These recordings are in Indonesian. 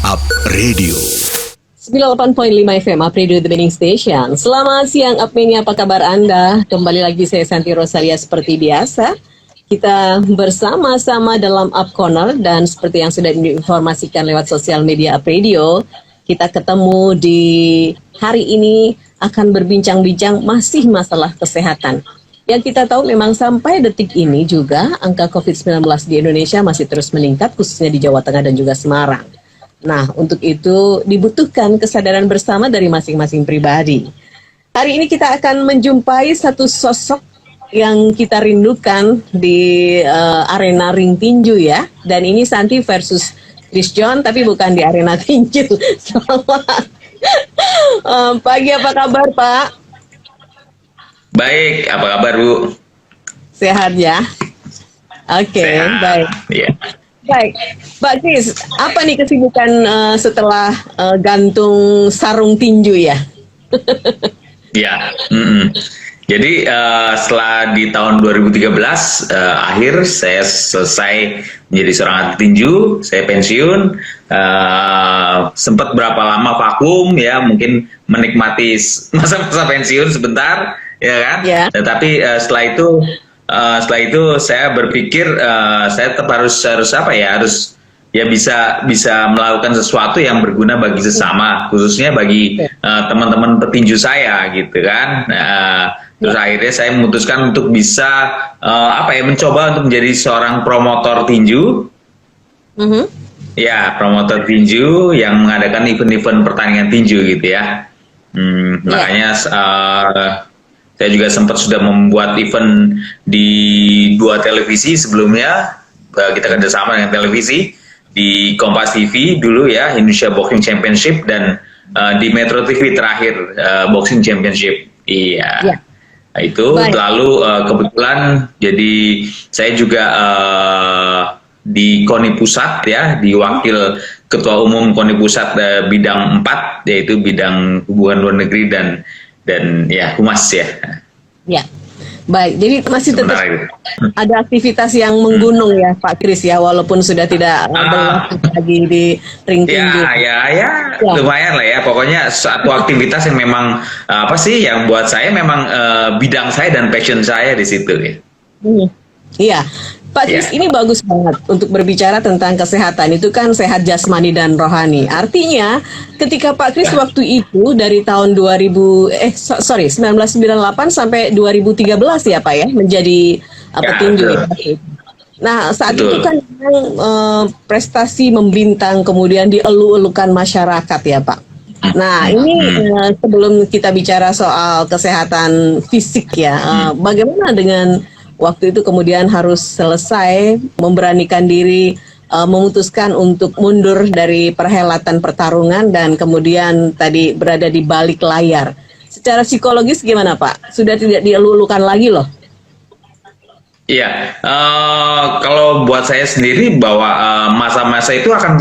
Up Radio. 98.5 FM Up Radio The Winning Station. Selamat siang Upmania, apa kabar Anda? Kembali lagi saya Santi Rosalia seperti biasa. Kita bersama-sama dalam Up Corner dan seperti yang sudah diinformasikan lewat sosial media Up Radio, kita ketemu di hari ini akan berbincang-bincang masih masalah kesehatan. Yang kita tahu memang sampai detik ini juga angka COVID-19 di Indonesia masih terus meningkat, khususnya di Jawa Tengah dan juga Semarang. Nah, untuk itu dibutuhkan kesadaran bersama dari masing-masing pribadi. Hari ini kita akan menjumpai satu sosok yang kita rindukan di arena ring tinju ya. Dan ini Santi versus Chris John, tapi bukan di arena tinju. Selamat pagi, apa kabar Pak? Baik, apa kabar Bu? Sehat ya? Oke, baik. Iya. Baik, Pak Chris, apa nih kesibukan setelah gantung sarung tinju ya? Ya, jadi setelah di tahun 2013 akhir saya selesai menjadi seorang atlet tinju, saya pensiun, sempat berapa lama vakum ya, mungkin menikmati masa-masa pensiun sebentar, ya kan? Yeah. Tetapi setelah itu saya berpikir saya tetap harus bisa melakukan sesuatu yang berguna bagi sesama, khususnya bagi teman-teman petinju saya gitu kan. Terus akhirnya saya memutuskan untuk bisa mencoba untuk menjadi seorang promotor tinju. Ya, promotor tinju yang mengadakan event-event pertandingan tinju gitu ya. Makanya saya juga sudah membuat event di 2 televisi sebelumnya. Kita kerjasama dengan televisi di Kompas TV dulu ya, Indonesia Boxing Championship, dan di Metro TV terakhir Boxing Championship. Iya. Nah, itu lalu kebetulan jadi saya juga di KONI Pusat ya, di wakil ketua umum KONI Pusat bidang 4, yaitu bidang hubungan luar negeri dan ya humas ya. Ya. Baik, jadi masih tetap ada aktivitas yang menggunung ya Pak Chris ya, walaupun sudah tidak berlaku lagi di ring tinju. Ya, lumayan lah ya. Pokoknya satu aktivitas yang memang yang buat saya memang bidang saya dan passion saya di situ ya. Iya. Pak Chris, ini bagus banget untuk berbicara tentang kesehatan. Itu kan sehat jasmani dan rohani. Artinya, ketika Pak Chris waktu itu dari tahun 1998 sampai 2013 ya Pak ya, menjadi petinju. Nah, saat itu kan prestasi membintang, kemudian dielu-elukan masyarakat ya Pak. Nah, ini sebelum kita bicara soal kesehatan fisik ya, bagaimana dengan waktu itu kemudian harus selesai memberanikan diri, memutuskan untuk mundur dari perhelatan pertarungan dan kemudian tadi berada di balik layar. Secara psikologis gimana Pak? Sudah tidak dielu-elukan lagi loh. Iya, kalau buat saya sendiri bahwa masa-masa itu akan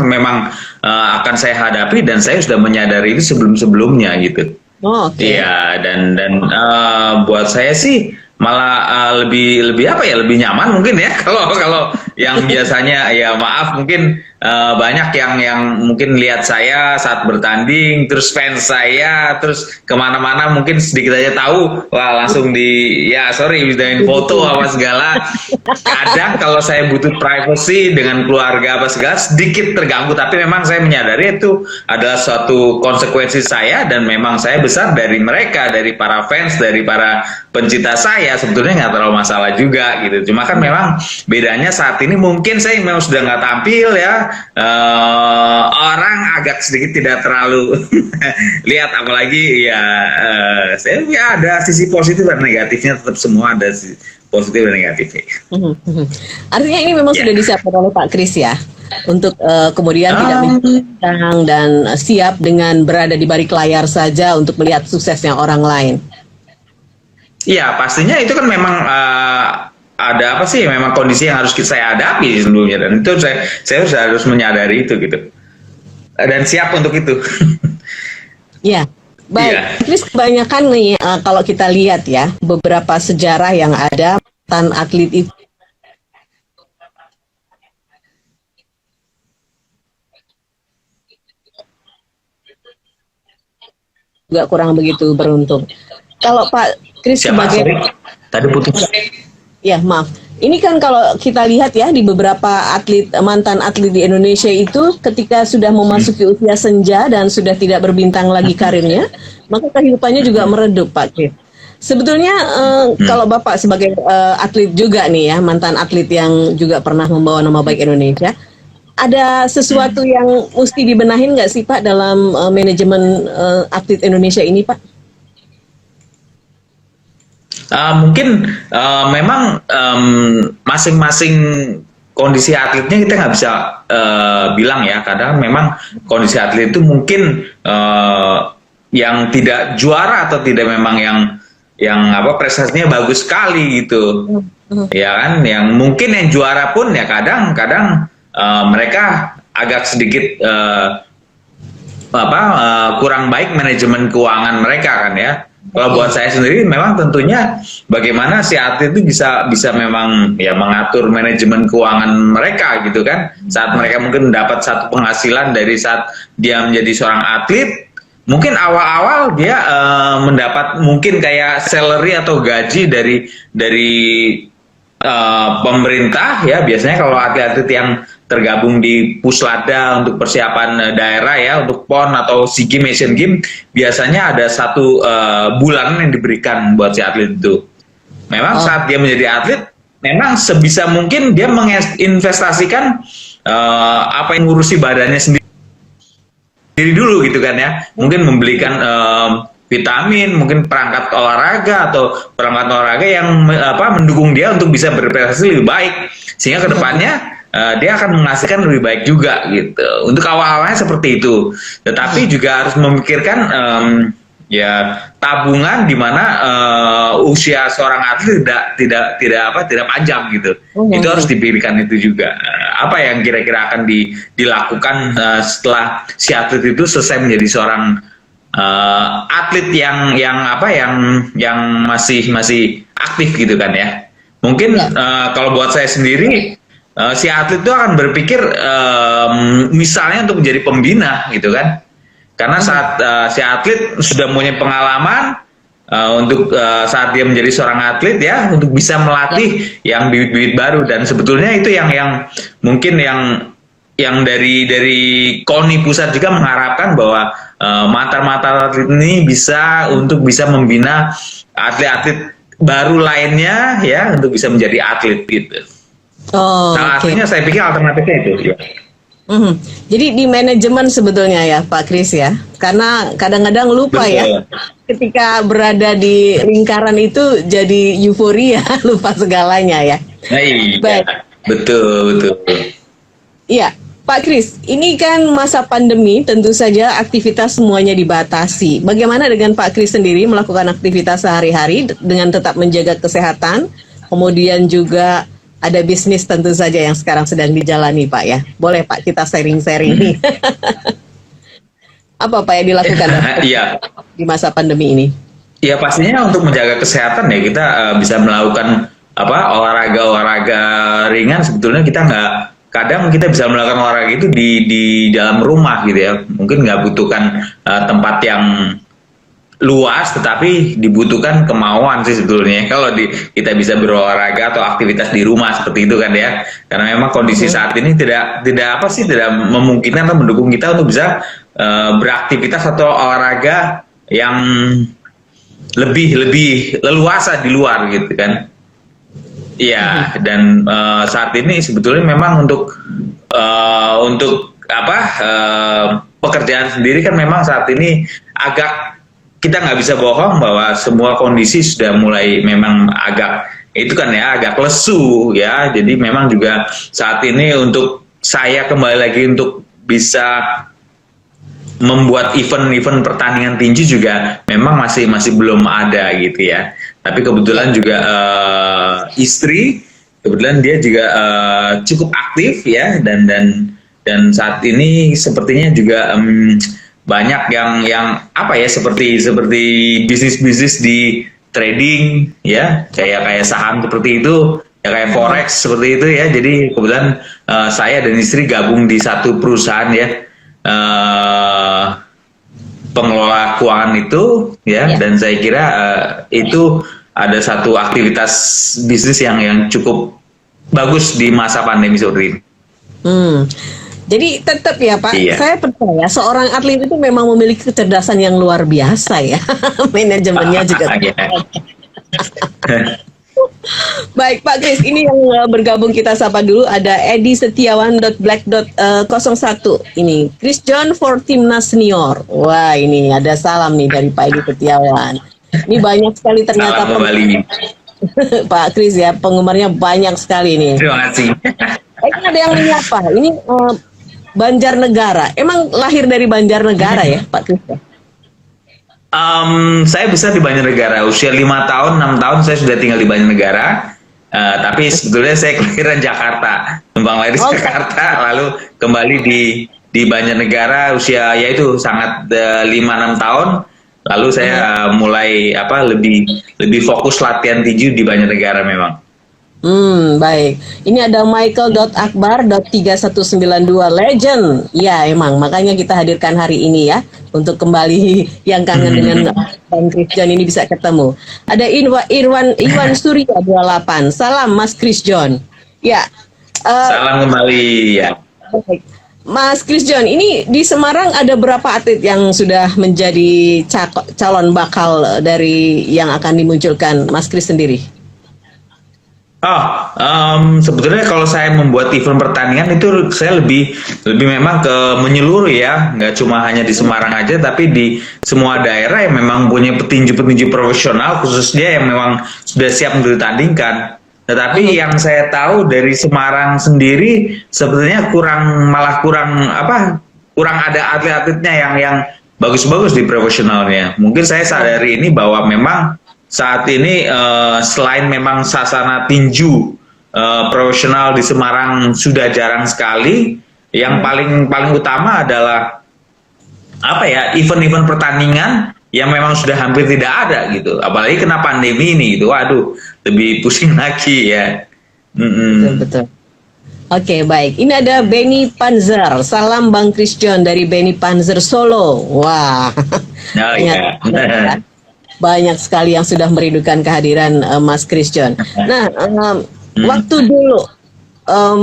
saya hadapi dan saya sudah menyadari itu sebelum-sebelumnya gitu. Iya, dan buat saya sih malah lebih nyaman mungkin ya kalau yang biasanya ya maaf mungkin banyak yang mungkin lihat saya saat bertanding, terus fans saya terus kemana-mana mungkin sedikit aja tahu, wah langsung videoin foto apa segala. Kadang kalau saya butuh privacy dengan keluarga apa segala sedikit terganggu, tapi memang saya menyadari itu adalah suatu konsekuensi saya dan memang saya besar dari mereka, dari para fans, dari para pencinta saya, sebetulnya nggak terlalu masalah juga gitu. Cuma kan memang bedanya saat ini mungkin saya memang sudah nggak tampil ya, orang agak sedikit tidak terlalu lihat, apalagi saya ada sisi positif dan negatifnya, tetap semua ada sisi positif dan negatifnya. Artinya ini memang sudah disiapkan oleh Pak Chris ya, untuk kemudian tidak menjengkelkan dan siap dengan berada di balik layar saja untuk melihat suksesnya orang lain. Iya, pastinya itu kan memang memang kondisi yang harus saya hadapi sebelumnya, dan itu saya harus menyadari itu gitu dan siap untuk itu. Iya, baik. Terus kebanyakan nih kalau kita lihat ya beberapa sejarah yang ada atlet itu juga kurang begitu beruntung. Kalau Pak Kris Siapa? sebagai Sorry, tadi putus. ya maaf, ini kan kalau kita lihat ya di beberapa atlet mantan atlet di Indonesia itu ketika sudah memasuki usia senja dan sudah tidak berbintang lagi karirnya, maka kehidupannya juga meredup Pak Kris. Sebetulnya kalau Bapak sebagai atlet juga nih ya, mantan atlet yang juga pernah membawa nama baik Indonesia, ada sesuatu yang mesti dibenahin nggak sih Pak dalam manajemen atlet Indonesia ini Pak? Mungkin memang masing-masing kondisi atletnya kita nggak bisa bilang ya. Kadang memang kondisi atlet itu mungkin yang tidak juara atau tidak memang yang apa prestasinya bagus sekali gitu, ya kan? Yang mungkin yang juara pun ya kadang-kadang mereka agak sedikit kurang baik manajemen keuangan mereka kan ya. Kalau buat saya sendiri memang tentunya bagaimana si atlet itu bisa memang ya mengatur manajemen keuangan mereka gitu kan. Saat mereka mungkin mendapat satu penghasilan dari saat dia menjadi seorang atlet, mungkin awal-awal dia mendapat mungkin kayak salary atau gaji dari pemerintah ya. Biasanya kalau atlet-atlet yang tergabung di Puslada untuk persiapan daerah ya, untuk PON atau SEA Games, Asian Games, biasanya ada satu bulanan yang diberikan buat si atlet itu. Memang saat dia menjadi atlet, memang sebisa mungkin dia menginvestasikan apa yang ngurusi badannya sendiri dulu gitu kan ya. Mungkin membelikan vitamin, mungkin perangkat olahraga atau perangkat olahraga yang mendukung dia untuk bisa berprestasi lebih baik, sehingga kedepannya dia akan menghasilkan lebih baik juga gitu. Untuk awal-awalnya seperti itu, tetapi juga harus memikirkan ya tabungan di mana usia seorang atlet tidak panjang gitu. Itu harus dipikirkan itu juga. Apa yang kira-kira akan dilakukan setelah si atlet itu selesai menjadi seorang atlet yang masih aktif gitu kan ya. Mungkin kalau buat saya sendiri, si atlet itu akan berpikir misalnya untuk menjadi pembina gitu kan. Karena saat si atlet sudah punya pengalaman untuk saat dia menjadi seorang atlet ya, untuk bisa melatih yang bibit-bibit baru. Dan sebetulnya itu yang mungkin yang dari KONI pusat juga mengharapkan bahwa mantan-mantan atlet ini bisa membina atlet-atlet baru lainnya ya, untuk bisa menjadi atlet gitu. Artinya saya pikir alternatifnya itu ya. Jadi di manajemen sebetulnya ya Pak Kris ya, karena kadang-kadang lupa. Betul. Ya ketika berada di lingkaran itu jadi euforia, lupa segalanya ya. Iya, baik. Betul. Iya Pak Kris, ini kan masa pandemi, tentu saja aktivitas semuanya dibatasi. Bagaimana dengan Pak Kris sendiri melakukan aktivitas sehari-hari dengan tetap menjaga kesehatan, kemudian juga ada bisnis tentu saja yang sekarang sedang dijalani Pak ya. Boleh Pak kita sharing-sharing nih. Apa Pak yang dilakukan di masa pandemi ini? Ya pastinya untuk menjaga kesehatan ya kita bisa melakukan olahraga ringan. Sebetulnya kadang kita bisa melakukan olahraga itu di dalam rumah gitu ya. Mungkin nggak butuhkan tempat yang luas, tetapi dibutuhkan kemauan sih sebetulnya kalau kita bisa berolahraga atau aktivitas di rumah seperti itu kan ya. Karena memang kondisi saat ini tidak memungkinkan atau mendukung kita untuk bisa beraktivitas atau olahraga yang lebih leluasa di luar gitu kan. Iya, dan saat ini sebetulnya memang untuk pekerjaan sendiri kan memang saat ini kita nggak bisa bohong bahwa semua kondisi sudah mulai memang agak lesu ya. Jadi memang juga saat ini untuk saya kembali lagi untuk bisa membuat event pertandingan tinju juga memang masih belum ada gitu ya. Tapi kebetulan juga istri kebetulan dia juga cukup aktif ya, dan saat ini sepertinya juga banyak yang seperti bisnis di trading ya, kayak saham seperti itu ya, kayak forex seperti itu ya. Jadi kebetulan saya dan istri gabung di satu perusahaan ya, pengelola keuangan itu, ya, dan saya kira itu ada satu aktivitas bisnis yang cukup bagus di masa pandemi seperti ini. Jadi tetap ya Pak, saya percaya seorang atlet itu memang memiliki kecerdasan yang luar biasa ya. Manajemennya juga. Baik Pak Kris, ini yang bergabung kita sapa dulu, ada Edi Setiawan.black.01 ini Chris John for Timnas Senior. Wah, ini ada salam nih dari Pak Edi Setiawan. Ini banyak sekali ternyata Pak Kris ya, penggemarnya banyak sekali nih. Terima kasih. Ini ada yang menyapa. Ini Banjarnegara. Emang lahir dari Banjarnegara ya, Pak Kris? Saya besar di Banjarnegara. Usia 5 tahun, 6 tahun saya sudah tinggal di Banjarnegara. Tapi sebetulnya saya kelahiran Jakarta. Numpang lahir di Jakarta, lalu kembali di Banjarnegara usia yaitu sangat 5-6 tahun. Lalu saya mulai lebih fokus latihan tinju di Banjarnegara memang. Baik. Ini ada Michael.akbar.3192 legend. Ya, emang makanya kita hadirkan hari ini ya, untuk kembali yang kangen dengan Bang Chris John ini bisa ketemu. Ada Iwan Surya 28. Salam Mas Chris John. Ya. Salam kembali ya. Baik. Mas Chris John, ini di Semarang ada berapa atlet yang sudah menjadi calon bakal dari yang akan dimunculkan Mas Chris sendiri? Sebetulnya kalau saya membuat event pertandingan itu saya lebih memang ke menyeluruh ya, nggak cuma hanya di Semarang aja, tapi di semua daerah yang memang punya petinju-petinju profesional khususnya yang memang sudah siap untuk ditandingkan. Tetapi yang saya tahu dari Semarang sendiri sebetulnya kurang ada atlet-atletnya yang bagus-bagus di profesionalnya. Mungkin saya sadari ini bahwa memang saat ini selain memang sasana tinju profesional di Semarang sudah jarang sekali, yang paling utama adalah event-event pertandingan yang memang sudah hampir tidak ada gitu. Apalagi kena pandemi ini gitu. Waduh, lebih pusing lagi ya. Betul. Oke, baik. Ini ada Benny Panzer. Salam Bang Chris John dari Benny Panzer Solo. Wah. Banyak sekali yang sudah merindukan kehadiran Mas Chris John. Nah, waktu dulu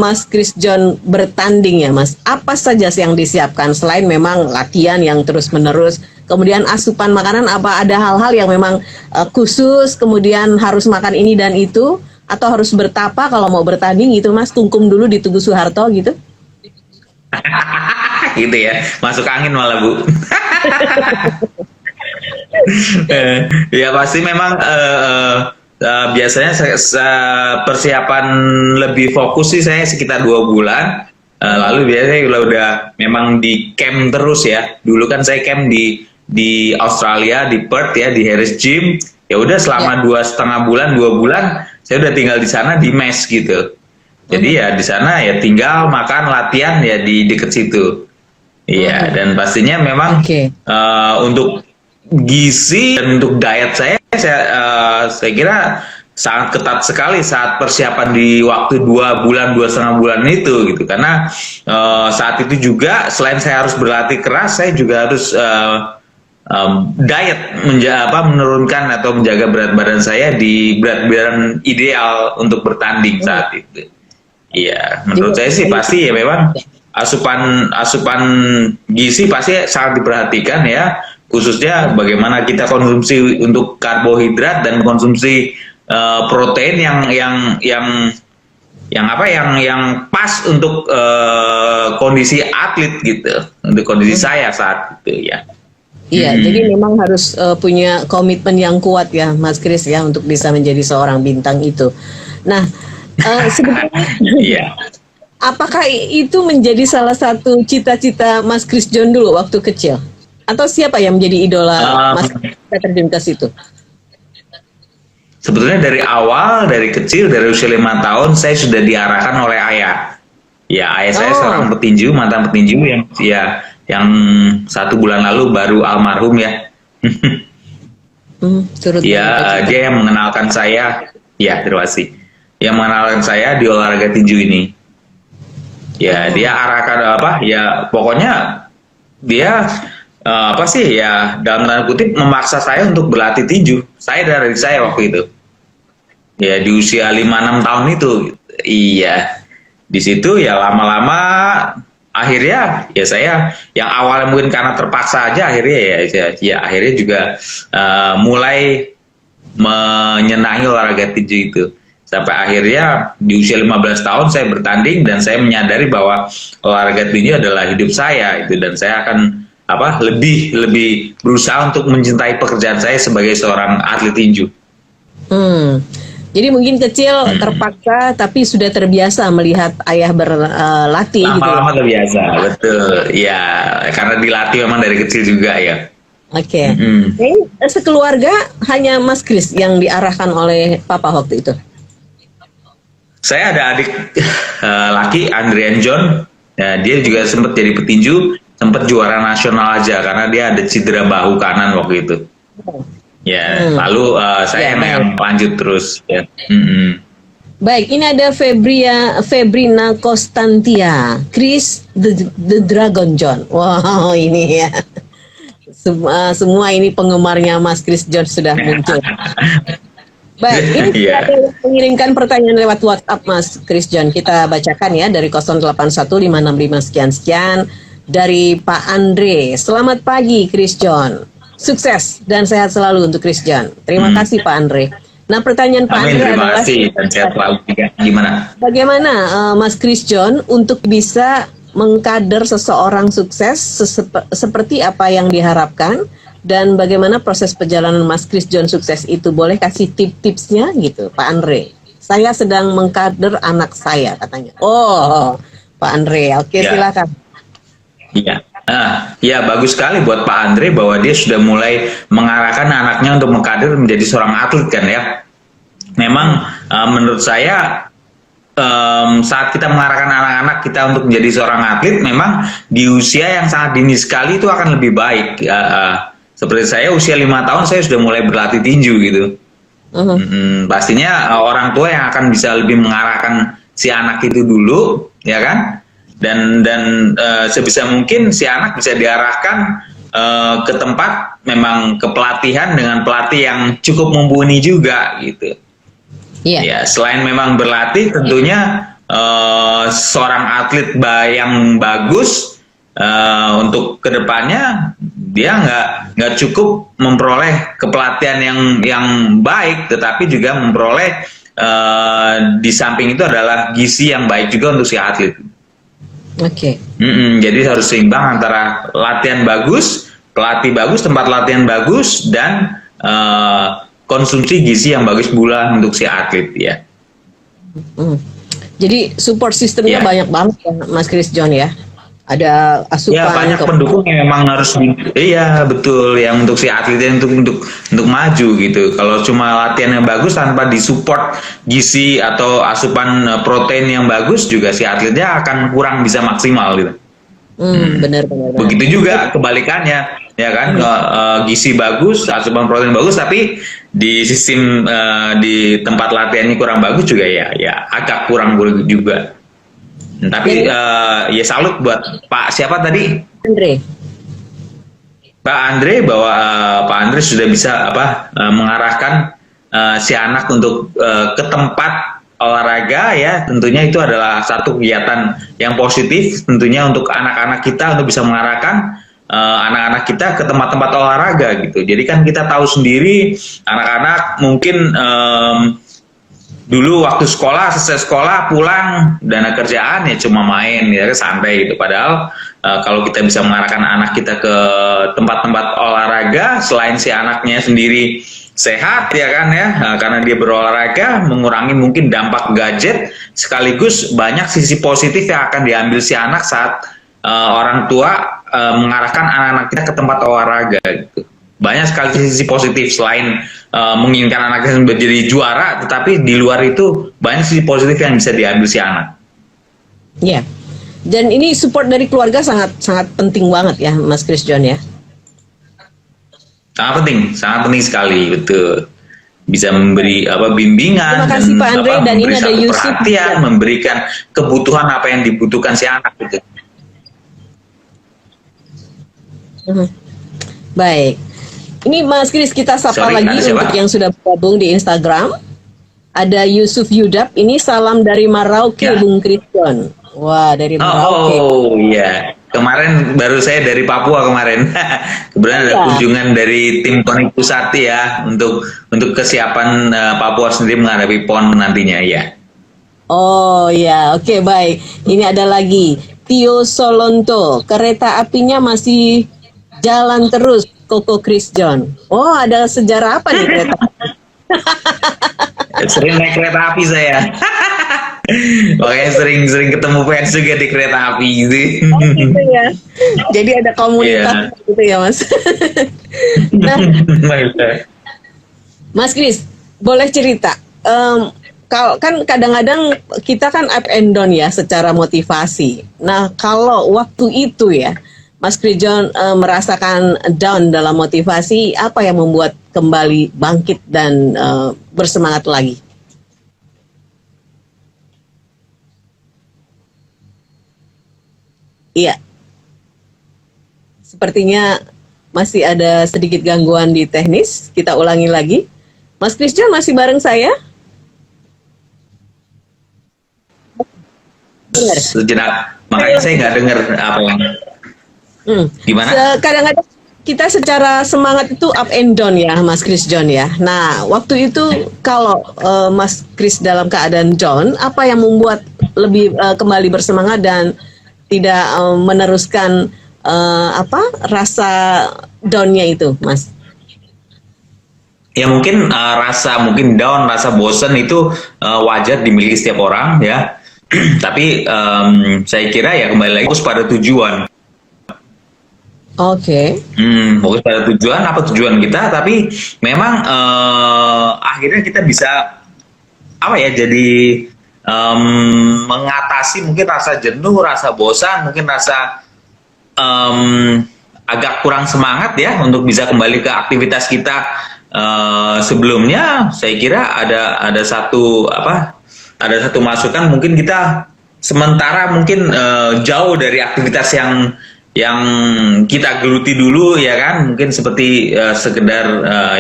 Mas Chris John bertanding ya Mas, apa saja sih yang disiapkan selain memang latihan yang terus-menerus, kemudian asupan makanan, apa ada hal-hal yang memang khusus, kemudian harus makan ini dan itu, atau harus bertapa kalau mau bertanding gitu Mas, tungkum dulu di Tugu Soeharto gitu? Gitu ya, masuk angin malah Bu. Ya pasti memang biasanya persiapan lebih fokus sih saya sekitar 2 bulan. Lalu biasanya udah memang di camp terus ya. Dulu kan saya camp di Australia, di Perth ya, di Harris Gym. Ya udah selama 2,5 bulan, 2 bulan saya udah tinggal di sana di mes gitu. Jadi ya di sana ya tinggal makan, latihan ya di dekat situ. Iya, dan pastinya memang untuk gizi dan untuk diet saya kira sangat ketat sekali saat persiapan di waktu 2 bulan, 2,5 bulan itu gitu. Karena saat itu juga selain saya harus berlatih keras, saya juga harus diet, menurunkan atau menjaga berat badan saya di berat badan ideal untuk bertanding saat itu. Iya, menurut saya sih pasti ya memang asupan gizi pasti sangat diperhatikan ya, khususnya bagaimana kita konsumsi untuk karbohidrat dan konsumsi protein yang pas untuk kondisi atlet gitu, untuk kondisi saya saat itu ya. Iya, jadi memang harus punya komitmen yang kuat ya Mas Chris ya untuk bisa menjadi seorang bintang itu. Nah, sebenarnya apakah itu menjadi salah satu cita-cita Mas Chris John dulu waktu kecil? Atau siapa yang menjadi idola Mas terjun ke situ? Sebetulnya dari awal, dari kecil, dari usia 5 tahun saya sudah diarahkan oleh ayah. Ya, ayah saya seorang petinju, mantan petinju yang 1 bulan lalu baru almarhum ya. Dia yang mengenalkan saya. Ya, terima kasih. Yang mengenalkan saya di olahraga tinju ini. Ya, dia arahkan ya pokoknya dia apa sih ya, dalam tanda kutip memaksa saya untuk berlatih tinju. Dari saya waktu itu. Ya di usia 5-6 tahun itu. Iya. Di situ ya lama-lama akhirnya ya saya yang awalnya mungkin karena terpaksa aja, akhirnya ya akhirnya juga mulai menyenangi olahraga tinju itu. Sampai akhirnya di usia 15 tahun saya bertanding dan saya menyadari bahwa olahraga tinju adalah hidup saya itu, dan saya akan lebih berusaha untuk mencintai pekerjaan saya sebagai seorang atlet tinju. Jadi mungkin kecil terpaksa tapi sudah terbiasa melihat ayah berlatih. Lama-lama terbiasa, betul. Ya, karena dilatih memang dari kecil juga ya. Oke. Sekeluarga hanya Mas Kris yang diarahkan oleh Papa waktu itu? Saya ada adik laki, Andrian John. Ya, dia juga sempat jadi petinju, sempat juara nasional aja karena dia ada cedera bahu kanan waktu itu. Ya, lalu saya yang lanjut terus. Ya. Baik, ini ada Febrina Konstantia, Chris the Dragon John. Wow, ini ya. Semua ini penggemarnya Mas Chris John sudah muncul. Baik, ini ada yang mengirimkan pertanyaan lewat WhatsApp Mas Chris John. Kita bacakan ya dari 081565 sekian dari Pak Andre. Selamat pagi Chris John. Sukses dan sehat selalu untuk Chris John. Terima kasih Pak Andre. Nah, pertanyaan Pak Andre adalah, dan sehat selalu. Gimana? Bagaimana Mas Chris John untuk bisa mengkader seseorang sukses seperti apa yang diharapkan, dan bagaimana proses perjalanan Mas Chris John sukses itu? Boleh kasih tips-tipsnya gitu, Pak Andre? Saya sedang mengkader anak saya, katanya. Oh, Pak Andre, oke, silakan. Iya. Ya bagus sekali buat Pak Andre bahwa dia sudah mulai mengarahkan anaknya untuk mengkader menjadi seorang atlet kan ya. Memang menurut saya saat kita mengarahkan anak-anak kita untuk menjadi seorang atlet, memang di usia yang sangat dini sekali itu akan lebih baik. Seperti saya usia 5 tahun saya sudah mulai berlatih tinju gitu. Pastinya orang tua yang akan bisa lebih mengarahkan si anak itu dulu, ya kan? Dan sebisa mungkin si anak bisa diarahkan ke tempat memang ke pelatihan dengan pelatih yang cukup mumpuni juga gitu. Ya, selain memang berlatih, tentunya seorang atlet yang bagus untuk kedepannya dia nggak cukup memperoleh kepelatihan yang baik, tetapi juga memperoleh di samping itu adalah gizi yang baik juga untuk si atlet. Oke. Jadi harus seimbang antara latihan bagus, pelatih bagus, tempat latihan bagus, dan konsumsi gizi yang bagus pula untuk si atlet ya. Jadi support sistemnya banyak banget ya, Mas Chris John ya. Ada asupan. Ya banyak pendukung yang memang harus. Iya betul, yang untuk si atletnya untuk maju gitu. Kalau cuma latihan yang bagus tanpa disupport gizi atau asupan protein yang bagus, juga si atletnya akan kurang bisa maksimal gitu. Benar. Begitu juga kebalikannya, ya kan? Gizi bagus, asupan protein bagus, tapi di sistem di tempat latihannya kurang bagus juga ya agak kurang juga. Tapi ya salut buat Pak siapa tadi? Andre. Pak Andre, bahwa Pak Andre sudah bisa mengarahkan si anak untuk ke tempat olahraga ya. Tentunya itu adalah satu kegiatan yang positif tentunya untuk anak-anak kita, untuk bisa mengarahkan anak-anak kita ke tempat-tempat olahraga gitu. Jadi kan kita tahu sendiri anak-anak mungkin dulu waktu selesai sekolah pulang dana kerjaan ya cuma main ya santai gitu. Padahal kalau kita bisa mengarahkan anak kita ke tempat-tempat olahraga, selain si anaknya sendiri sehat ya kan ya, karena dia berolahraga, mengurangi mungkin dampak gadget, sekaligus banyak sisi positif yang akan diambil si anak saat orang tua mengarahkan anak-anak kita ke tempat olahraga gitu. Banyak sekali sisi positif, selain menginginkan anaknya menjadi juara, tetapi di luar itu banyak sisi positif yang bisa diambil si anak. Iya. Dan ini support dari keluarga sangat penting banget ya, Mas Chris John ya. Sangat penting sekali, betul. Bisa memberi bimbingan, terima kasih Pak Andre, dan ini ada Yusuf perhatian, memberikan kebutuhan apa yang dibutuhkan si anak gitu. Baik. Ini Mas Kris, kita sapa Sorry, lagi ada siapa? untuk yang sudah bergabung di Instagram. Ada Yusuf Yudap, ini salam dari Merauke, Ya. Bung Kriston. Wah, dari Merauke. Oh iya, kemarin baru saya dari Papua kemarin. Kebetulan ada Iya. kunjungan dari tim KONI Pusat ya untuk kesiapan Papua sendiri menghadapi PON nantinya ya. Oh ya, oke baik. Ini ada lagi Tio Solonto, kereta apinya masih jalan terus, Koko Chris John. Oh, ada sejarah apa nih kereta? Sering naik kereta api saya. Makanya sering ketemu fans juga di kereta api gitu. Gitu ya. Jadi ada komunitas gitu ya, Mas. Nah, Mas Kris, boleh cerita? Kalau kan kadang-kadang kita kan up and down ya secara motivasi. Nah, kalau waktu itu ya, Mas Kris John merasakan down dalam motivasi, apa yang membuat kembali bangkit dan bersemangat lagi? Iya, sepertinya masih ada sedikit gangguan di teknis. Kita ulangi lagi. Mas Kris John masih bareng saya? Dengar. Sejenak, makanya saya nggak dengar apa yang gimana. Kadang-kadang kita secara semangat itu up and down ya, Mas Kris John ya. Nah, waktu itu kalau Mas Kris dalam keadaan down, apa yang membuat lebih kembali bersemangat dan tidak meneruskan rasa down-nya itu, Mas? Ya mungkin mungkin down, rasa bosan itu wajar dimiliki setiap orang ya. Tapi saya kira ya kembali lagi fokus pada tujuan. Oke. Fokus pada tujuan, apa tujuan kita, tapi memang akhirnya kita bisa jadi mengatasi mungkin rasa jenuh, rasa bosan, mungkin rasa agak kurang semangat ya untuk bisa kembali ke aktivitas kita sebelumnya. Saya kira ada satu masukan, mungkin kita sementara mungkin jauh dari aktivitas yang kita geluti dulu ya kan, mungkin seperti sekedar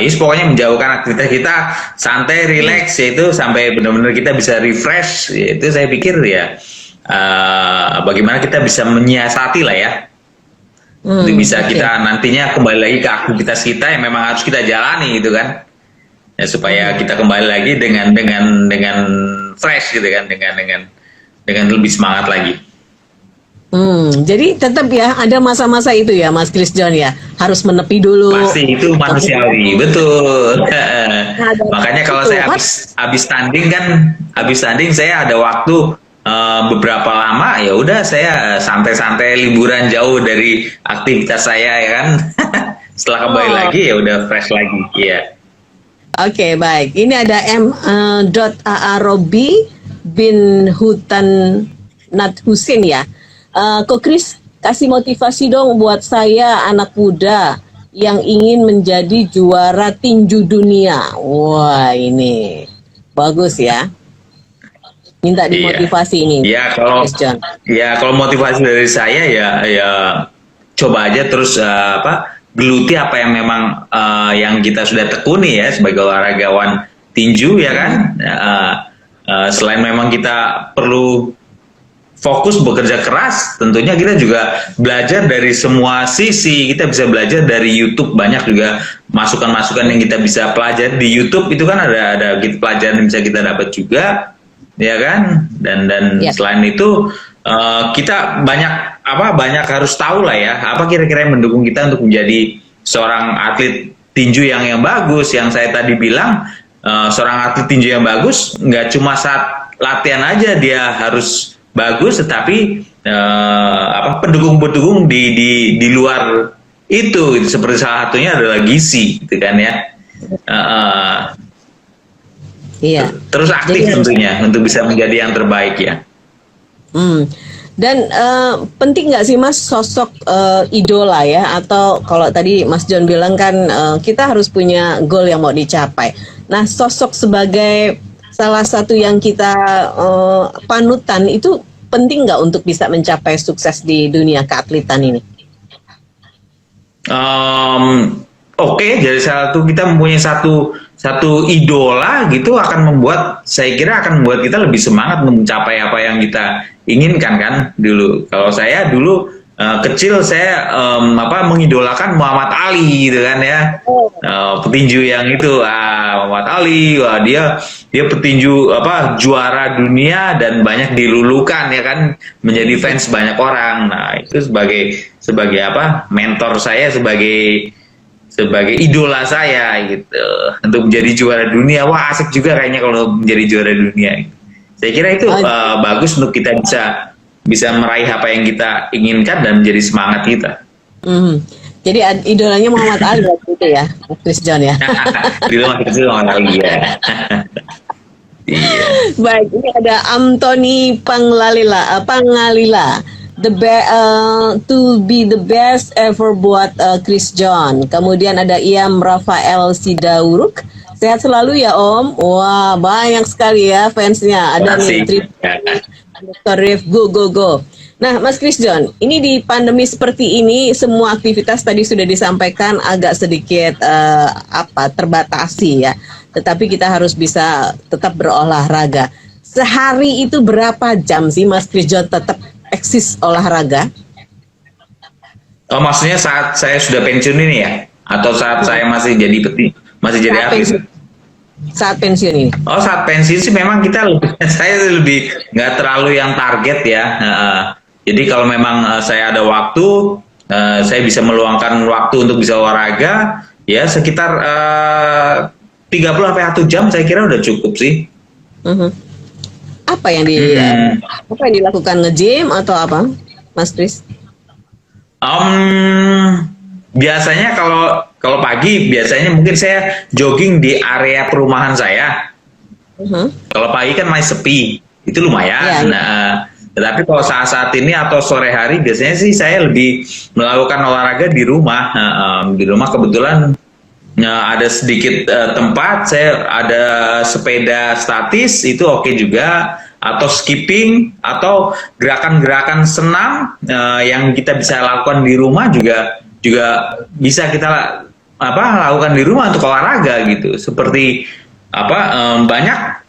pokoknya menjauhkan aktivitas kita, santai, relax, yaitu sampai benar-benar kita bisa refresh. Itu saya pikir ya bagaimana kita bisa menyiasati lah ya, untuk bisa kita nantinya kembali lagi ke aktivitas kita yang memang harus kita jalani gitu kan ya, supaya kita kembali lagi dengan fresh gitu kan, dengan lebih semangat lagi. Jadi tetap ya ada masa-masa itu ya, Mas Kris John ya, harus menepi dulu. Pasti itu manusiawi, betul. Makanya kalau saya habis tanding saya ada waktu beberapa lama, ya udah saya santai-santai liburan jauh dari aktivitas saya ya kan. Setelah kembali lagi ya udah fresh lagi, ya. Oke, baik. Ini ada M.A.A. Robi bin Hutan Nat Husin ya. Kok Kris, kasih motivasi dong buat saya, anak muda yang ingin menjadi juara tinju dunia. Wah, ini bagus ya. Minta dimotivasi ini. Kalau motivasi dari saya ya coba aja terus geluti apa yang memang yang kita sudah tekuni ya sebagai olahragawan tinju ya kan. Selain memang kita perlu fokus bekerja keras, tentunya kita juga belajar dari semua sisi. Kita bisa belajar dari YouTube, banyak juga masukan-masukan yang kita bisa pelajari di YouTube. Itu kan ada pelajaran yang bisa kita dapat juga, ya kan? Dan selain itu kita banyak harus tahu lah ya, apa kira-kira yang mendukung kita untuk menjadi seorang atlet tinju yang bagus. Yang saya tadi bilang, seorang atlet tinju yang bagus nggak cuma saat latihan aja dia harus bagus, tetapi pendukung-pendukung di luar itu seperti salah satunya adalah gizi, gitu kan ya. Iya. Terus aktif tentunya untuk bisa menjadi yang terbaik ya. Dan penting nggak sih Mas sosok idola ya, atau kalau tadi Mas John bilang kan kita harus punya goal yang mau dicapai. Nah, sosok sebagai salah satu yang kita panutan itu penting nggak untuk bisa mencapai sukses di dunia keatletan ini? Oke, jadi satu kita mempunyai satu idola gitu akan membuat, saya kira akan membuat kita lebih semangat mencapai apa yang kita inginkan kan dulu. Kalau saya dulu kecil saya mengidolakan Muhammad Ali gitu kan ya. Petinju yang itu Muhammad Ali, wah dia petinju juara dunia dan banyak dilulukan ya kan, menjadi fans banyak orang. Nah, itu sebagai mentor saya, sebagai idola saya gitu, untuk menjadi juara dunia. Wah, asik juga kayaknya kalau menjadi juara dunia. Saya kira itu bagus untuk kita bisa meraih apa yang kita inginkan dan menjadi semangat kita. Jadi idolanya Muhammad Ali waktu itu ya, Chris John ya. Dulu masih kecil Muhammad Ali ya. Iya. Baik, ini ada Anthony Pangalila. To be the best ever buat Chris John. Kemudian ada Iam Rafael Sidauruk. Sehat selalu ya Om. Wah, banyak sekali ya fansnya. Ada nih Dr. Rif, go. Nah, Mas Chris John, ini di pandemi seperti ini semua aktivitas tadi sudah disampaikan agak sedikit terbatasi ya. Tetapi kita harus bisa tetap berolahraga. Sehari itu berapa jam sih Mas Chris John tetap eksis olahraga? Oh, maksudnya saat saya sudah pensiun ini ya, atau saat saya masih jadi atlet? Saat pensiun ini. Oh, saat pensiun sih memang saya lebih nggak terlalu yang target ya. Jadi kalau memang saya ada waktu, saya bisa meluangkan waktu untuk bisa olahraga, ya sekitar 30-1 jam saya kira udah cukup sih. Apa yang dilakukan, nge-gym atau apa, Mas Chris? Biasanya kalau pagi biasanya mungkin saya jogging di area perumahan saya. Kalau pagi kan masih sepi, itu lumayan. Tetapi kalau saat ini atau sore hari biasanya sih saya lebih melakukan olahraga di rumah. Di rumah kebetulan ada sedikit tempat, saya ada sepeda statis, itu oke juga, atau skipping, atau gerakan-gerakan senam yang kita bisa lakukan di rumah juga bisa kita lakukan di rumah untuk olahraga gitu. Seperti banyak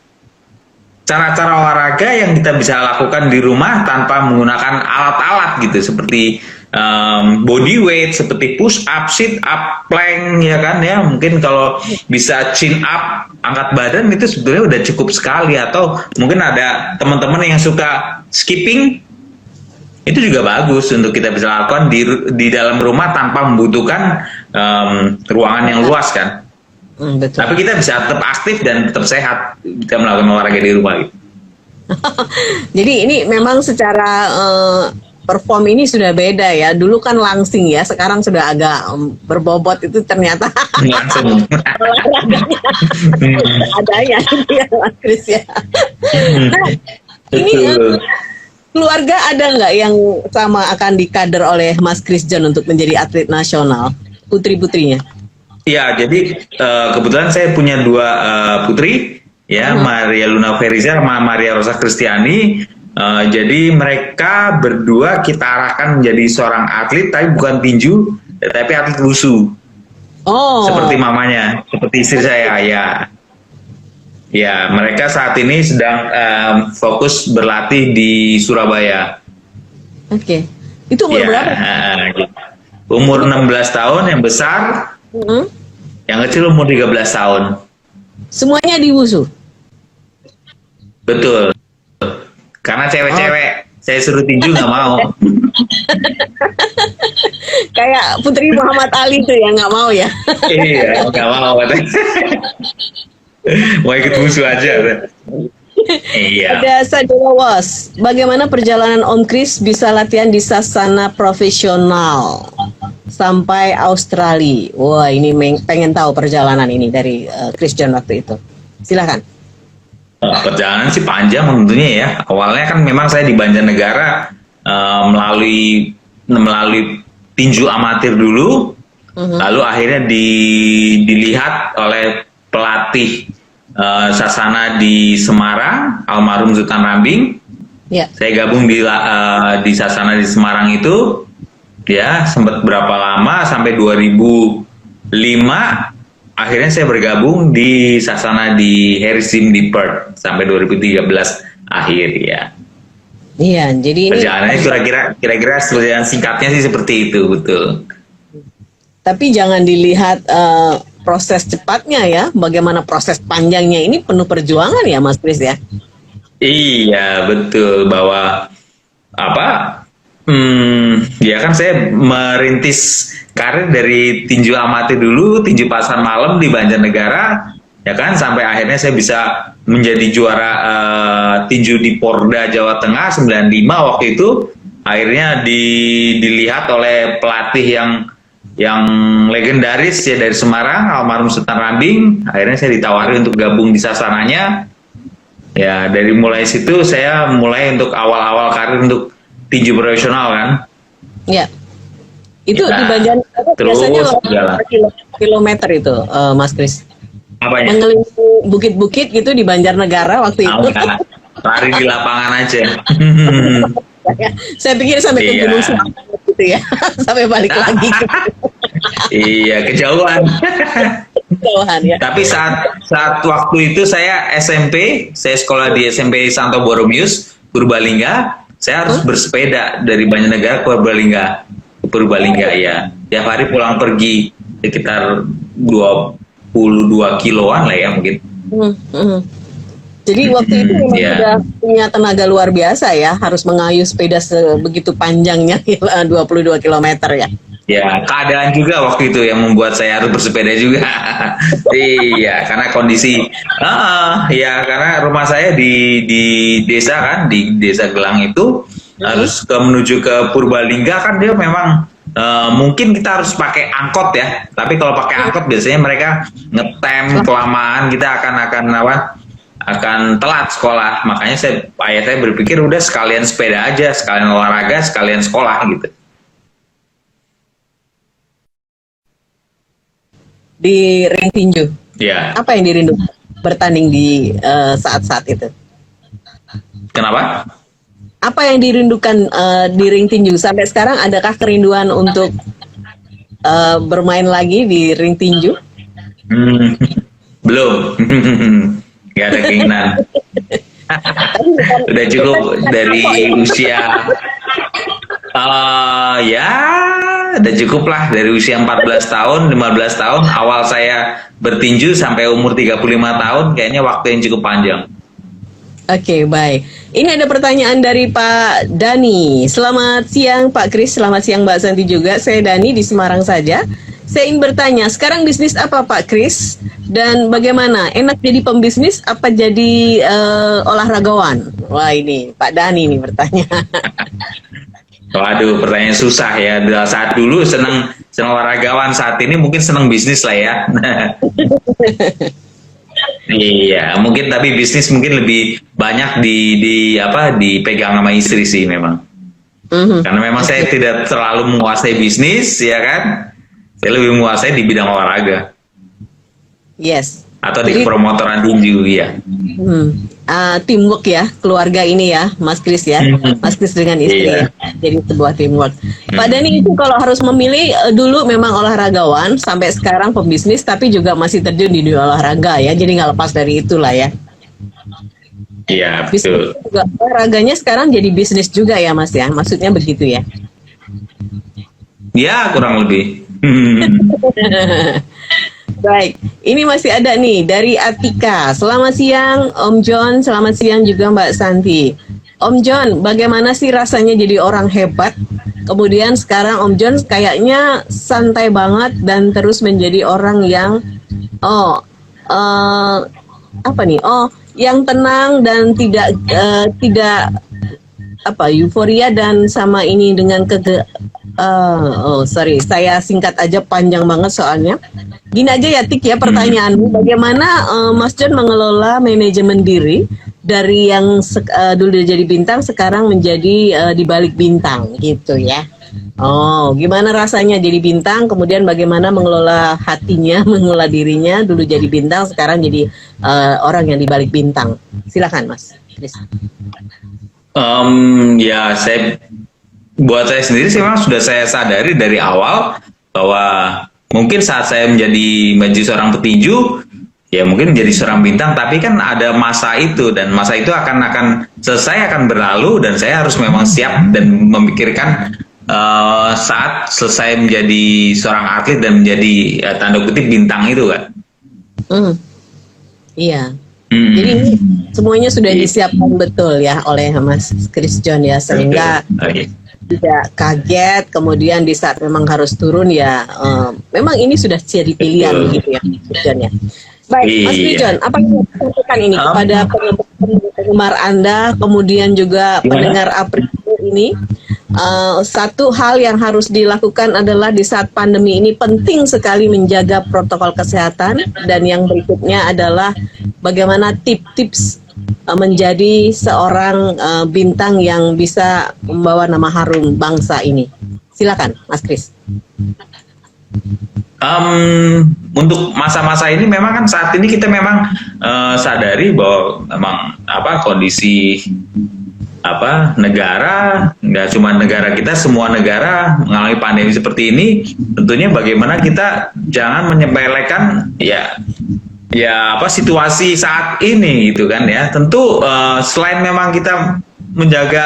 cara-cara olahraga yang kita bisa lakukan di rumah tanpa menggunakan alat-alat gitu, seperti body weight, seperti push up, sit up, plank ya kan ya. Mungkin kalau bisa chin up, angkat badan, itu sebenarnya udah cukup sekali. Atau mungkin ada teman-teman yang suka skipping, itu juga bagus untuk kita bisa lakukan di dalam rumah tanpa membutuhkan ruangan yang luas kan. Betul. Tapi kita bisa tetap aktif dan tetap sehat kita melakukan olahraga di rumah gitu. Jadi ini memang secara perform ini sudah beda ya. Dulu kan langsing ya, sekarang sudah agak berbobot itu ternyata. Langsung. Adanya itu ya Mas Chris ya. Nah, ini keluarga ada nggak yang sama akan dikader oleh Mas Chris John untuk menjadi atlet nasional, putri-putrinya? Ya, jadi kebetulan saya punya 2 putri ya, Maria Luna Feriza sama Maria Rosa Kristiani. Jadi mereka berdua kita arahkan menjadi seorang atlet, tapi bukan tinju, tapi atlet wushu. Seperti mamanya, seperti istri saya ya. Ya, mereka saat ini sedang fokus berlatih di Surabaya. Oke. Itu umur berapa? Umur 16 tahun yang besar, yang kecil umur 13 tahun. Semuanya di wushu? Betul. Karena cewek-cewek, saya suruh tinju nggak mau. Kayak Putri Muhammad Ali tuh ya, nggak mau ya? Iya, nggak mau. Mau ikut wushu aja. Iya. Ada Sadila Was, bagaimana perjalanan Om Chris bisa latihan di sasana profesional sampai Australia? Wah, ini pengen tahu perjalanan ini dari Chris John waktu itu. Silakan. Perjalanan sih panjang tentunya ya. Awalnya kan memang saya di Banjarnegara melalui tinju amatir dulu, lalu akhirnya dilihat oleh pelatih sasana di Semarang, almarhum Sultan Rambing. Saya gabung di sasana di Semarang itu. ya sempat berapa lama sampai 2005 akhirnya saya bergabung di Sasana di Harris Team di Perth sampai 2013 akhir ya. Iya, jadi ini perjalanannya kira-kira perjalanan singkatnya sih seperti itu, betul. tapi jangan dilihat proses cepatnya ya, bagaimana proses panjangnya ini penuh perjuangan ya Mas Kris ya. Iya, betul, bahwa apa? Ya kan saya merintis karir dari tinju amatir dulu, tinju pasar malam di Banjarnegara, ya kan, sampai akhirnya saya bisa menjadi juara tinju di Porda Jawa Tengah 95 waktu itu. Akhirnya dilihat oleh pelatih yang legendaris ya dari Semarang, almarhum Sultan Rambing. Akhirnya saya ditawari untuk gabung di Sasananya. Ya, dari mulai situ saya mulai untuk awal-awal karir untuk tinju profesional kan. Ya. Itu Ya, di Banjarnegara biasanya jalan. kilometer itu Mas Kris. Apanya? Mengelilingi bukit-bukit gitu di Banjarnegara waktu itu. Enggak, lari di lapangan aja. Saya pikir sampai ke Iya. Gunung Selamat gitu ya. Sampai balik lagi ke Iya, kejauhan. Tuhan ya. Tapi saat waktu itu saya SMP, saya sekolah di SMP Santo Boromius, Purbalingga. Saya harus bersepeda dari Banjarnegara ke Purbalingga ya. Tiap hari pulang pergi sekitar 22 kiloan lah ya mungkin. Jadi waktu itu memang Iya. sudah punya tenaga luar biasa ya, harus mengayuh sepeda sebegitu panjangnya 22 km ya. Ya, keadaan juga waktu itu yang membuat saya harus bersepeda juga. Iya, karena kondisi, ya karena rumah saya di desa kan, di desa Gelang itu harus menuju ke Purbalingga kan dia memang mungkin kita harus pakai angkot ya. Tapi kalau pakai angkot biasanya mereka ngetem kelamaan, kita akan telat sekolah. Makanya ayah saya berpikir udah sekalian sepeda aja, sekalian olahraga, sekalian sekolah gitu. Di ring tinju. Ya. Apa yang dirindu bertanding di saat-saat itu? Kenapa? Apa yang dirindukan di ring tinju sampai sekarang? Adakah kerinduan untuk bermain lagi di ring tinju? Belum. Gak ada keinginan. Udah cukup dari usia ya udah cukup lah dari usia 14 tahun 15 tahun awal saya bertinju sampai umur 35 tahun kayaknya waktu yang cukup panjang. Oke, baik. Ini ada pertanyaan dari Pak Dani. Selamat siang Pak Kris, selamat siang Mbak Santi juga. Saya Dani di Semarang saja. Saya ingin bertanya, sekarang bisnis apa Pak Kris? Dan bagaimana? Enak jadi pembisnis apa jadi olahragawan? Wah ini Pak Dani nih bertanya. Waduh, pertanyaan susah ya. Saat dulu seneng olahragawan, saat ini mungkin seneng bisnis lah ya. Iya, mungkin tapi bisnis mungkin lebih banyak dipegang sama istri sih memang. Karena memang saya tidak terlalu menguasai bisnis, ya kan? Saya lebih menguasai di bidang olahraga. Yes. Atau di promotoran tinju ya. Teamwork ya, keluarga ini ya, Mas Kris ya, Mas Kris dengan istri ya, jadi sebuah teamwork. Pak Dani itu kalau harus memilih dulu memang olahragawan, sampai sekarang pembisnis, tapi juga masih terjun di dunia olahraga ya, jadi nggak lepas dari itulah ya. Iya Bisnis betul. juga, olahraganya sekarang jadi bisnis juga ya Mas ya, maksudnya begitu ya. Ya kurang lebih. Baik, ini masih ada nih dari Atika. Selamat siang Om John, selamat siang juga Mbak Santi. Om John, bagaimana sih rasanya jadi orang hebat? Kemudian sekarang Om John kayaknya santai banget dan terus menjadi orang yang yang tenang dan tidak euforia dan sama ini dengan saya singkat aja, panjang banget soalnya. Gini aja ya Tik ya pertanyaanmu, bagaimana Mas John mengelola manajemen diri dari yang dulu jadi bintang sekarang menjadi di balik bintang gitu ya. Oh, gimana rasanya jadi bintang, kemudian bagaimana mengelola hatinya, mengelola dirinya, dulu jadi bintang sekarang jadi orang yang di balik bintang. Silakan Mas Kris. Ya saya buat saya sendiri sih memang sudah saya sadari dari awal bahwa mungkin saat saya menjadi seorang petinju, ya mungkin menjadi seorang bintang, tapi kan ada masa itu, dan masa itu akan selesai, akan berlalu, dan saya harus memang siap dan memikirkan saat selesai menjadi seorang atlet dan menjadi tanda kutip bintang itu kan. Iya. Jadi ini semuanya sudah disiapkan betul ya oleh Mas Chris John ya, sehingga tidak kaget kemudian di saat memang harus turun ya, memang ini sudah jadi pilihan gitu ya Mas John ya. Baik, Mas Chris John, apa yang Anda sampaikan ini kepada penggemar Anda, kemudian juga pendengar April ini? Satu hal yang harus dilakukan adalah di saat pandemi ini penting sekali menjaga protokol kesehatan, dan yang berikutnya adalah bagaimana tips-tips menjadi seorang bintang yang bisa membawa nama harum bangsa ini. Silakan, Mas Chris. Untuk masa-masa ini memang kan saat ini kita memang sadari bahwa memang kondisi negara, nggak cuma negara kita, semua negara mengalami pandemi seperti ini. Tentunya bagaimana kita jangan menyepelekan situasi saat ini gitu kan ya. Tentu selain memang kita menjaga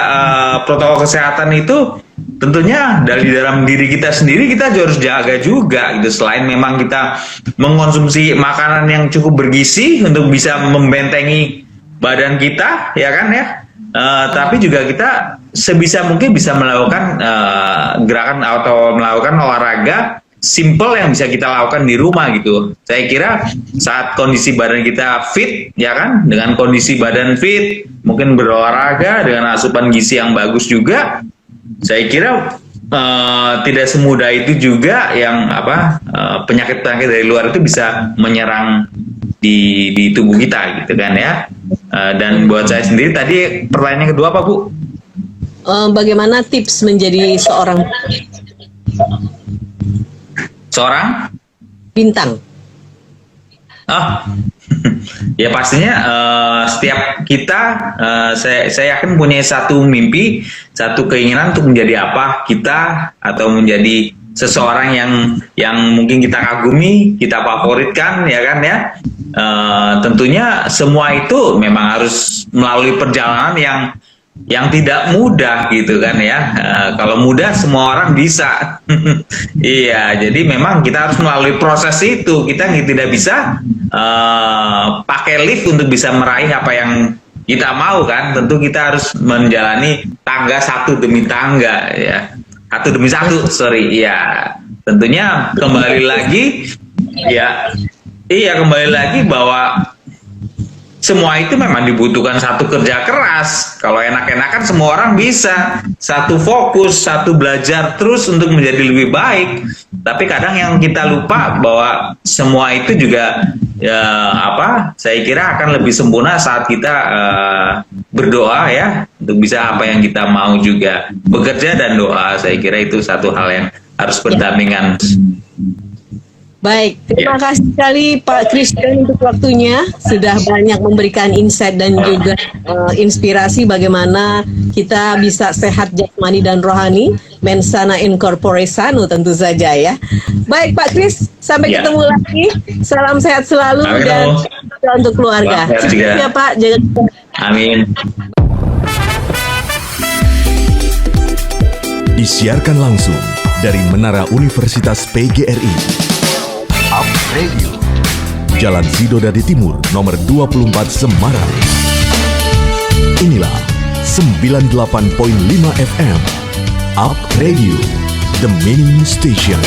protokol kesehatan itu, tentunya dari dalam diri kita sendiri kita harus jaga juga gitu. Selain memang kita mengkonsumsi makanan yang cukup bergizi untuk bisa membentengi badan kita, ya kan ya. Tapi juga kita sebisa mungkin bisa melakukan gerakan atau melakukan olahraga simple yang bisa kita lakukan di rumah gitu. Saya kira saat kondisi badan kita fit, ya kan, dengan kondisi badan fit, mungkin berolahraga dengan asupan gizi yang bagus juga, saya kira tidak semudah itu juga yang penyakit-penyakit dari luar itu bisa menyerang di tubuh kita gitu kan ya. Dan buat saya sendiri tadi pertanyaannya kedua apa Bu? Bagaimana tips menjadi seorang bintang? Ya pastinya setiap kita saya yakin punya satu mimpi, satu keinginan untuk menjadi apa kita, atau menjadi seseorang yang mungkin kita kagumi, kita favoritkan, ya kan ya. Tentunya semua itu memang harus melalui perjalanan yang tidak mudah gitu kan ya. Kalau mudah semua orang bisa. Iya, jadi memang kita harus melalui proses itu. Kita tidak bisa pakai lift untuk bisa meraih apa yang kita mau kan. Tentu kita harus menjalani tangga satu demi tangga ya. Satu demi satu, iya. Tentunya kembali lagi kembali lagi bahwa semua itu memang dibutuhkan satu kerja keras. Kalau enak-enakan semua orang bisa, satu fokus, satu belajar terus untuk menjadi lebih baik. Tapi kadang yang kita lupa bahwa semua itu juga saya kira akan lebih sempurna saat kita berdoa ya, untuk bisa apa yang kita mau juga. Bekerja dan doa, saya kira itu satu hal yang harus berdampingan. Baik, terima kasih sekali Pak Christian untuk waktunya. Sudah banyak memberikan insight dan juga inspirasi bagaimana kita bisa sehat jasmani dan rohani. Mensana in corpore sano tentu saja ya. Baik Pak Chris, sampai ketemu lagi. Salam sehat selalu dan untuk keluarga. Sukses ya Pak, jaga. Amin. Disiarkan langsung dari Menara Universitas PGRI. Up Radio, Jalan Sidodadi Timur, nomor 24 Semarang. Inilah 98.5 FM. Up Radio, The Meaning Station.